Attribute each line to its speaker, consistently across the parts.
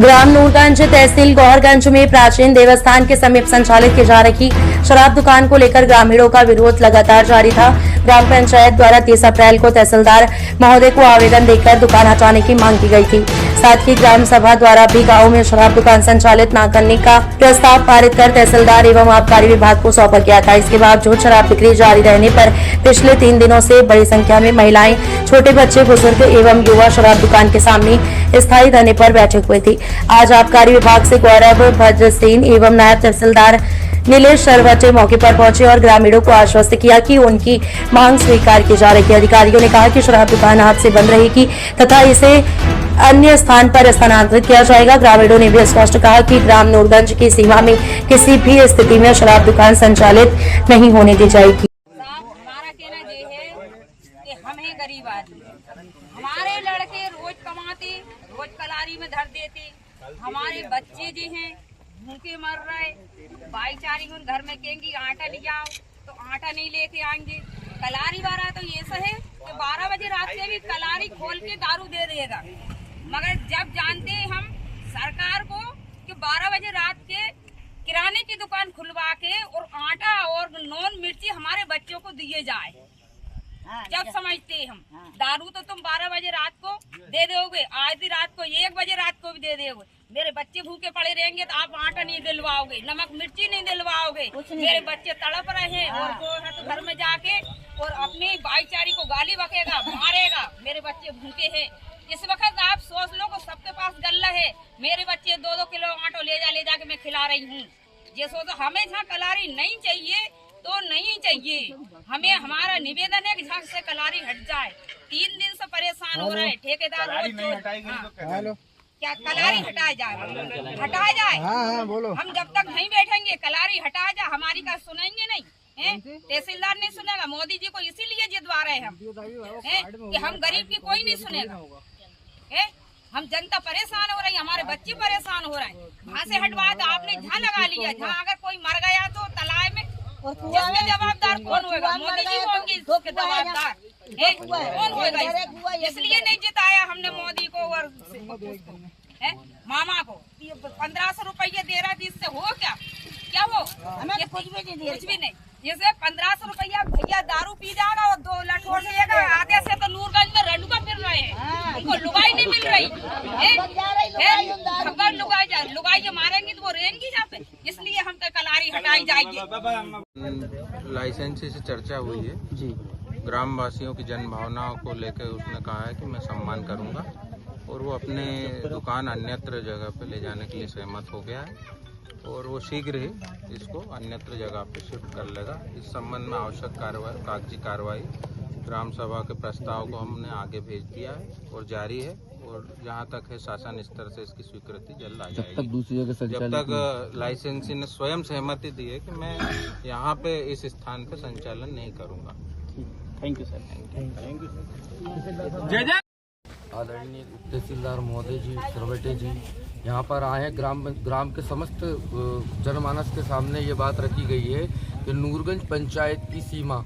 Speaker 1: ग्राम नूरगंज तहसील गौहरगंज में प्राचीन देवस्थान के समीप संचालित की जा रही शराब दुकान को लेकर ग्रामीणों का विरोध लगातार जारी था। ग्राम पंचायत द्वारा 30 अप्रैल को तहसीलदार महोदय को आवेदन देकर दुकान हटाने की मांग की गई थी। साथ ही ग्राम सभा द्वारा भी गाँव में शराब दुकान संचालित न करने का प्रस्ताव पारित कर तहसीलदार एवं आबकारी विभाग को सौंपा गया था। इसके बावजूद शराब बिक्री जारी रहने पर पिछले 3 दिनों से बड़ी संख्या में महिलाएं, छोटे बच्चे, बुजुर्ग एवं युवा शराब दुकान के सामने स्थायी धरने पर बैठे हुए थे। आज आबकारी विभाग से गौरव भद्रसेन एवं नायब तहसीलदार नीलेश सरवटे मौके पर पहुंचे और ग्रामीणों को आश्वस्त किया कि उनकी मांग स्वीकार की जा रही है। अधिकारियों ने कहा कि शराब दुकान आज से बंद रहेगी तथा इसे अन्य स्थान पर स्थानांतरित किया जाएगा। ग्रामीणों ने भी स्पष्ट कहा कि ग्राम नूरगंज की सीमा में किसी भी स्थिति में शराब दुकान संचालित नहीं होने दी जाएगी।
Speaker 2: हमारा कहना ये है कि हम हैं गरीब आदमी, हमारे लड़के रोज कमाते, रोज कलारी में धर देते, हमारे बच्चे जो हैं भूखे मर रहे। भाईचारे घर में कहेंगे आटा ले आओ तो आटा नहीं लेके आएंगे। कलारी वाला तो ये सा है कि 12 बजे रात से भी कलारी खोल के दारू दे देगा, मगर जब जानते हैं हम सरकार को कि 12 बजे रात के किराने की दुकान खुलवा के और आटा और नॉन मिर्ची हमारे बच्चों को दिए जाए। जब समझते हम दारू तो तुम 12 बजे रात को दे दोगे, आधी रात को 1 बजे रात को भी दे दोगे। मेरे बच्चे भूखे पड़े रहेंगे तो आप आटा नहीं दिलवाओगे, नमक मिर्ची नहीं दिलवाओगे। मेरे बच्चे तड़प रहे हैं और वो है तो घर में जाके और अपनी भाईचारी को गाली बकेगा, मारेगा। मेरे बच्चे भूखे हैं। इस वक्त आप सोच लो कि सबके पास गल्ला है, मेरे बच्चे 2-2 किलो आटो ले जाके मैं खिला रही हूँ। ये सोचो हमें जहाँ कलारी नहीं चाहिए तो नहीं चाहिए। हमें हमारा निवेदन है कि जहाँ से कलारी हट जाए। 3 दिन से परेशान हो रहे हैं ठेकेदार रोज क्या कलारी हटाया जाए, हटाया जाए।
Speaker 3: हाँ, बोलो।
Speaker 2: हम जब तक नहीं बैठेंगे कलारी हटाया जाए, हमारी का सुनेंगे नहीं है। तहसीलदार नहीं सुनेगा, मोदी जी को इसीलिए जितवा रहे हैं हम कि हम गरीब की कोई नहीं सुनेगा। हम जनता परेशान हो रही है, हमारे बच्चे परेशान हो रहे हैं। वहाँ से हटवाया तो आपने जहाँ लगा लिया, जहाँ अगर कोई मर गया तो तालाब में जिसके जवाबदार कौन होगा? मोदी जी होंगे इसके जवाबदार, कौन होगा? इसलिए नहीं जिताया हमने मोदी को और मामा को। 1500 रुपये दे रहा थी, इससे हो क्या हो? ये कुछ भी नहीं। जैसे 1500 रुपया भैया दारू पी जाएगा और 2 लठोर लेगा। आगे से तो नूरगंज में रंडुआ फिर रहे हैं, उनको लुगाई नहीं मिल रही है। लुगाई जो मारेंगी तो वो रहेंगी यहाँ पे, इसलिए हम तो कलारी हटाई जाएगी।
Speaker 4: लाइसेंस से चर्चा हुई है जी। ग्राम वासियों की जन भावनाओं को लेकर उसने कहा है कि मैं सम्मान करूंगा और वो अपने दुकान अन्यत्र जगह पे ले जाने के लिए सहमत हो गया है और वो शीघ्र ही इसको अन्यत्र जगह पे शिफ्ट कर लेगा। इस संबंध में आवश्यक कागजी कार्रवाई ग्राम सभा के प्रस्ताव को हमने आगे भेज दिया है और जारी है और जहाँ तक है शासन स्तर से इसकी स्वीकृति जल्द आ जाएगी।
Speaker 3: जब तक दूसरी जगह
Speaker 4: जब तक लाइसेंसी ने स्वयं सहमति दी है कि मैं यहाँ पे इस स्थान पे संचालन नहीं करूँगा।
Speaker 3: Thank you sir.
Speaker 4: Thank you.
Speaker 3: आदरणीय तहसीलदार महोदय जी, सरवटे जी यहाँ पर आए हैं। ग्राम के समस्त जनमानस के सामने ये बात रखी गई है कि नूरगंज पंचायत की सीमा,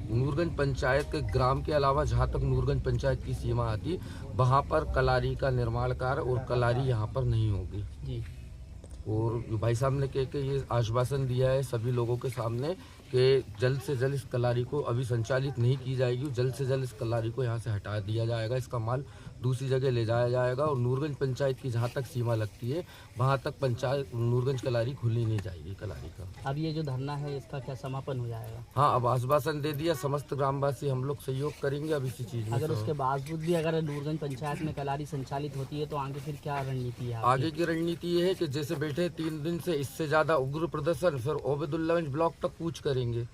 Speaker 3: नूरगंज पंचायत के ग्राम के अलावा जहाँ तक नूरगंज पंचायत की सीमा आती वहाँ पर कलारी का निर्माण कार्य और कलारी यहाँ पर नहीं होगी जी। और भाई साहब ने कह के ये आश्वासन दिया है सभी लोगों के सामने कि जल्द से जल्द इस कलारी को अभी संचालित नहीं की जाएगी, जल्द से जल्द इस कलारी को यहाँ से हटा दिया जाएगा, इसका माल दूसरी जगह ले जाया जाएगा और नूरगंज पंचायत की जहाँ तक सीमा लगती है वहाँ तक पंचायत नूरगंज कलारी खुलनी नहीं जाएगी कलारी का।
Speaker 5: अब ये जो धरना है इसका क्या समापन हो जाएगा?
Speaker 3: हाँ, अब आश्वासन दे दिया, समस्त ग्रामवासी हम लोग सहयोग करेंगे अब इसी चीज़ में।
Speaker 5: अगर उसके बावजूद भी अगर नूरगंज पंचायत में कलारी संचालित होती है तो आगे फिर क्या रणनीति है?
Speaker 3: आगे की रणनीति ये है कि जैसे बैठे 3 दिन से इससे ज़्यादा उग्र प्रदर्शन, फिर ओबेदुल्लागंज ब्लॉक तक कूच करेंगे,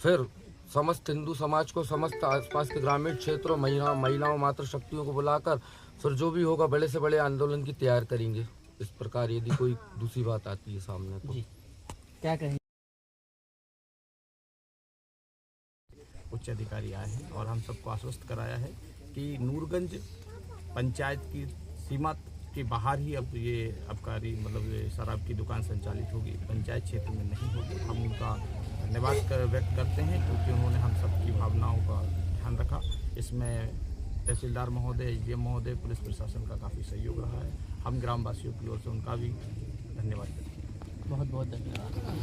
Speaker 3: फिर समस्त हिंदू समाज को, समस्त आसपास के ग्रामीण क्षेत्रों, महिलाओं मातृ शक्तियों को बुलाकर फिर जो भी होगा बड़े से बड़े आंदोलन की तैयार करेंगे। इस प्रकार यदि कोई दूसरी बात आती है सामने तो
Speaker 5: जी क्या कहें?
Speaker 6: उच्च अधिकारी आए हैं और हम सबको आश्वस्त कराया है कि नूरगंज पंचायत की सीमा के बाहर ही अब ये आबकारी मतलब शराब की दुकान संचालित होगी, पंचायत क्षेत्र में नहीं होगी। हम उनका धन्यवाद व्यक्त करते हैं क्योंकि उन्होंने हम सबकी भावनाओं का ध्यान रखा। इसमें तहसीलदार महोदय, एसडीएम महोदय, पुलिस प्रशासन का काफ़ी सहयोग रहा है हम ग्रामवासियों की ओर से उनका भी धन्यवाद करते हैं।
Speaker 5: बहुत बहुत धन्यवाद।